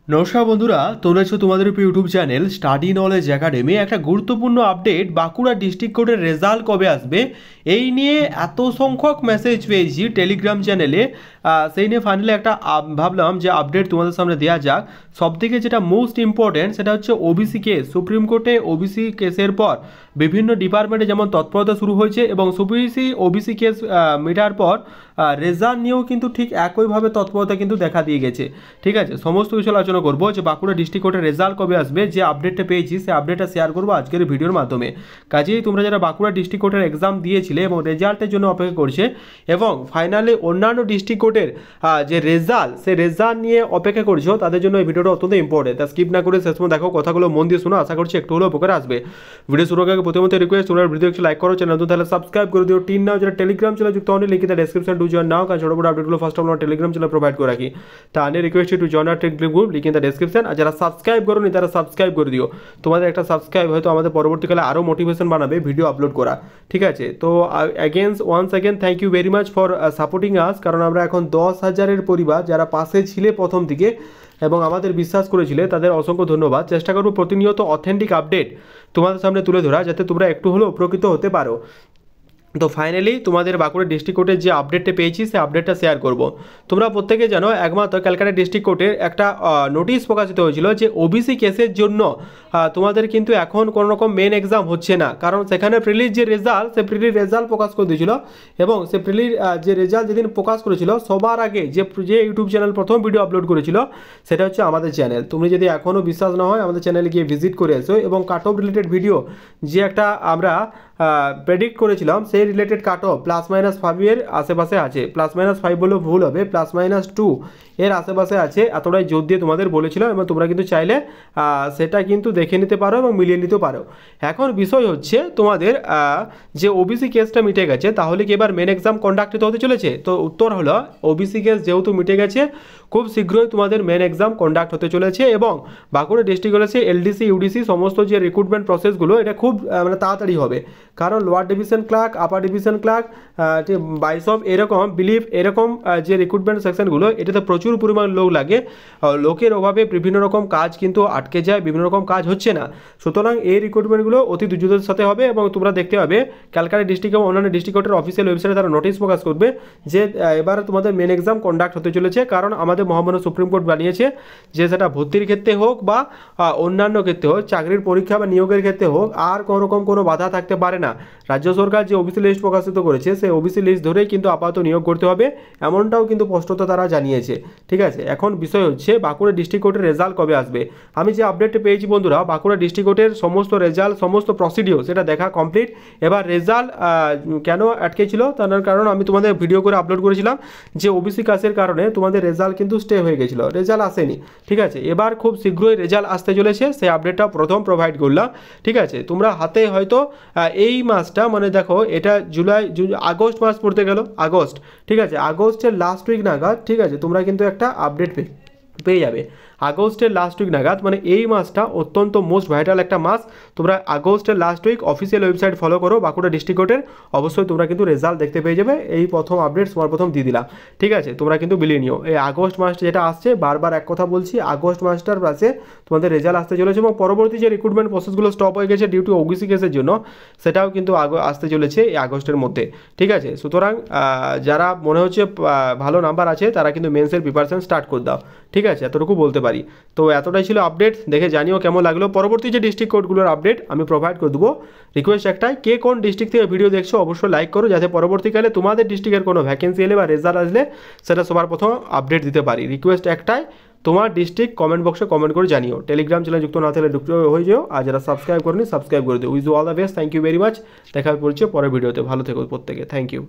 নমস্কার বন্ধুরা, তোমরা হচ্ছে তোমাদের YouTube channel study knowledge academy. একটা গুরুত্বপূর্ণ আপডেট, বাঁকুড়া ডিস্ট্রিক্ট কোর্টের রেজাল্ট কবে আসবে এই নিয়ে এত সংখ্যক মেসেজ পেয়েছি টেলিগ্রাম চ্যানেলে। সেই নিয়ে ফাইনালি একটা ভাবলাম যে আপডেট তোমাদের সামনে দেওয়া যাক। সবথেকে যেটা মোস্ট ইম্পর্টেন্ট সেটা হচ্ছে ওবিসি কেস। সুপ্রিম কোর্টে ওবিসি কেসের পর বিভিন্ন ডিপার্টমেন্টে যেমন তৎপরতা শুরু হয়েছে এবং ওবিসি কেস মেটার পর রেজাল্ট নিয়েও কিন্তু ঠিক একইভাবে তৎপরতা কিন্তু দেখা দিয়ে গেছে। ঠিক আছে, সমস্ত কিছু আলোচনা করবো যে বাঁকুড়া ডিস্ট্রিক্ট কোর্টের রেজাল্ট কবে আসবে, যে আপডেটটা পেয়েছি সেই আপডেটটা শেয়ার করবো আজকের ভিডিওর মাধ্যমে। কাজেই তোমরা যারা বাঁকুড়া ডিস্ট্রিক্ট কোর্টের এক্সাম দিয়েছিলে এবং রেজাল্টের জন্য অপেক্ষা করছে এবং ফাইনালি অন্যান্য ডিস্ট্রিক্ট কোর্টের যে রেজাল্ট সেই রেজাল্ট নিয়ে অপেক্ষা করছো, তাদের জন্য এই ভিডিওটা অত্যন্ত ইম্পর্টেন্ট। তা স্কিপ না করে শেষ পর্যন্ত দেখো, কথাগুলো মন দিয়ে শোনো, আশা করছি একটু হলেও উপকার আসবে। ভিডিও শুরু আগে প্রথমত রিকোয়েস্ট, তোমরা ভিডিও একটু লাইক করো, চ্যানেল তো তাহলে সাবস্ক্রাইব করে দিও। টিন নাও যারা টেলিগ্রাম চ্যানেল যুক্ত হন, link in the description to join নাও, কারণ ছোটো বড় আপডেটগুলো ফার্স্ট আমরা টেলিগ্রাম চ্যানেল প্রোভাইড করে রাখি। তা আনে request to join our Telegram group, link in the description. আর যারা সাবস্ক্রাইব করোনি তারা সাবস্ক্রাইব করে দিও। তোমাদের একটা সাবস্ক্রাইব হয়তো আমাদের পরবর্তীকালে আরও মোটিভেশন বানাবে ভিডিও আপলোড করা। ঠিক আছে, তো once again thank you very much for supporting us. কারণ আমরা এখন 10,000-এর পরিবার যারা পাশে ছিলে প্রথম দিকে এবং আমাদের বিশ্বাস করেছিলে, তাদের অসংখ্য ধন্যবাদ। চেষ্টা করবো প্রতিনিয়ত অথেন্টিক আপডেট তোমাদের সামনে তুলে ধরা, যাতে তোমরা একটু হলেও উপকৃত হতে পারো। তো ফাইনালি তোমাদের বাঁকুড়া ডিস্ট্রিক্ট কোর্টের যে আপডেটটা পেয়েছি সেই আপডেটটা শেয়ার করব। তোমরা প্রত্যেকে জানো, একমাত্র ক্যালকাটা ডিস্ট্রিক্ট কোর্টের একটা নোটিশ প্রকাশিত হয়েছিল যে ওবিসি কেসের জন্য তোমাদের কিন্তু এখন কোনো রকম মেন এক্সাম হচ্ছে না, কারণ সেখানে প্রিলির যে রেজাল্ট সেই প্রিলির রেজাল্ট প্রকাশ করে দিয়েছিল এবং সে প্রিলির যে রেজাল্ট যেদিন প্রকাশ করেছিল সবার আগে যে ইউটিউব চ্যানেল প্রথম ভিডিও আপলোড করেছিল সেটা হচ্ছে আমাদের চ্যানেল। তুমি যদি এখনও বিশ্বাস না হয় আমাদের চ্যানেলে গিয়ে ভিজিট করে এসো এবং কাট অফ রিলেটেড ভিডিও যে একটা আমরা প্রেডিক্ট করেছিলাম সেই রিলেটেড কাট অফ +-5 এর আশেপাশে আছে। +-5 বলেও ভুল হবে, +-2 এর আশেপাশে আছে, এতটাই জোর দিয়ে তোমাদের বলেছিলাম এবং তোমরা কিন্তু চাইলে সেটা কিন্তু দেখে নিতে পারো এবং মিলিয়ে নিতে পারো। এখন বিষয় হচ্ছে তোমাদের যে ওবিসি কেসটা মিটে গেছে, তাহলে কি এবার মেন এক্সাম কন্ডাক্ট হতে চলেছে? তো উত্তর হলো ওবিসি কেস যেহেতু মিটে গেছে, খুব শীঘ্রই তোমাদের মেন এক্সাম কন্ডাক্ট হতে চলেছে এবং বাঁকুড়া ডিস্ট্রিক্ট কলেজে এলডিসি ইউডিসি সমস্ত যে রিক্রুটমেন্ট প্রসেসগুলো এটা খুব মানে তাড়াতাড়ি হবে। কারণ lower division clerk, upper division clerk, বাইসব এরকম বিলিভ এরকম যে রিক্রুটমেন্ট সেকশনগুলো, এটাতে প্রচুর পরিমাণ লোক লাগে। লোকের অভাবে বিভিন্ন রকম কাজ কিন্তু আটকে যায়, বিভিন্ন রকম কাজ হচ্ছে না। সুতরাং এই রিক্রুটমেন্টগুলো অতি দ্রুততার সাথে হবে এবং তোমরা দেখতে পাবে ক্যালকাটা ডিস্ট্রিক্ট এবং অন্যান্য ডিস্ট্রিক্ট কোর্টের অফিসিয়াল ওয়েবসাইটে তারা নোটিশ প্রকাশ করবে যে এবার তোমাদের মেন এক্সাম কন্ডাক্ট হতে চলেছে। কারণ আমাদের মহামান্য সুপ্রিম কোর্ট বানিয়েছে যে সেটা ভর্তির ক্ষেত্রে হোক বা অন্যান্য ক্ষেত্রে হোক, চাকরির পরীক্ষা বা নিয়োগের ক্ষেত্রে হোক, আর কোনো রকম কোনো বাধা থাকতে পারে না। রাজ্য সরকার যে ওবিসি লিস্ট প্রকাশিত করেছে সেই ওবিসি লিস্ট ধরেই কিন্তু আপাতত নিয়োগ করতে হবে, এমনটাও কিন্তু স্পষ্টত তারা জানিয়েছে। ঠিক আছে, এখন বিষয় হচ্ছে বাঁকুড়া ডিস্ট্রিক্ট কোর্টের রেজাল্ট কবে আসবে। আমি যে আপডেটটা পেয়েছি বন্ধুরা, বাঁকুড়া ডিস্ট্রিক্ট কোর্টের সমস্ত রেজাল্ট, সমস্ত প্রসিডিওর সেটা দেখা কমপ্লিট। এবার রেজাল্ট কেন আটকে ছিল তার কারণ আমি তোমাদের ভিডিও করে আপলোড করেছিলাম যে ওবিসি কাজের কারণে তোমাদের রেজাল্ট কিন্তু স্টে হয়ে গেছিলো, রেজাল্ট আসেনি। ঠিক আছে, এবার খুব শীঘ্রই রেজাল্ট আসতে চলেছে, সেই আপডেটটা প্রথম প্রোভাইড করলাম। ঠিক আছে, তোমরা হাতে হয়তো এই মাসটা মানে দেখো এটা আগস্ট মাস পড়তে গেল, আগস্ট। ঠিক আছে, আগস্টের লাস্ট উইক নাগাদ ঠিক আছে তোমরা কিন্তু একটা আপডেট পেয়ে যাবে। আগস্টের লাস্ট উইক নাগাদ, মানে এই মাসটা অত্যন্ত মোস্ট ভাইটাল একটা মাস। তোমরা আগস্টের last week official website follow করো বাঁকুড়া ডিস্ট্রিক্ট কোর্টের, অবশ্যই তোমরা কিন্তু রেজাল্ট দেখতে পেয়ে যাবে। এই প্রথম আপডেট সবার প্রথম দিয়ে দিলাম। ঠিক আছে, তোমরা কিন্তু বিলিয়ে নিও। এই আগস্ট মাসটা যেটা আসছে, বারবার এক কথা বলছি, আগস্ট মাসটার পাশে তোমাদের রেজাল্ট আসতে চলেছে এবং পরবর্তী যে রিক্রুটমেন্ট প্রসেসগুলো স্টপ হয়ে গেছে ডিউ টু ওবিসি কেসের জন্য, সেটাও কিন্তু আসতে চলেছে এই আগস্টের মধ্যে। ঠিক আছে, সুতরাং যারা মনে হচ্ছে ভালো নাম্বার আছে তারা কিন্তু মেন্সের প্রিপারেশন স্টার্ট করে দাও। ঠিক আছে, এতটুকু বলতে পারি। তো এতটাই ছিল আপডেট, দেখে জানিও কেমন লাগলো। পরবর্তী যে ডিস্ট্রিক্ট কোর্টগুলোর আপডেট আমি প্রোভাইড করে দেবো। রিকোয়েস্ট একটাই, কে কোন ডিস্ট্রিক্ট থেকে ভিডিও দেখছো অবশ্যই লাইক করো, যাতে পরবর্তীকালে তোমাদের ডিস্ট্রিক্টের কোনো ভ্যাকেন্সি এলে বা রেজাল্ট আসলে সেটা সবার প্রথম আপডেট দিতে পারি। রিকোয়েস্ট একটাই, তোমার ডিস্ট্রিক্ট কমেন্ট বক্সে কমেন্ট করে জানিও। টেলিগ্রাম চ্যানেল যুক্ত না থাকলে যুক্ত হয়ে যাও, আর যারা সাবস্ক্রাইব করেনি সাবস্ক্রাইব করে দিও। With all the best, thank you very much. দেখা করছে পরের ভিডিওতে, ভালো থেকো প্রত্যেকে, থ্যাংক ইউ।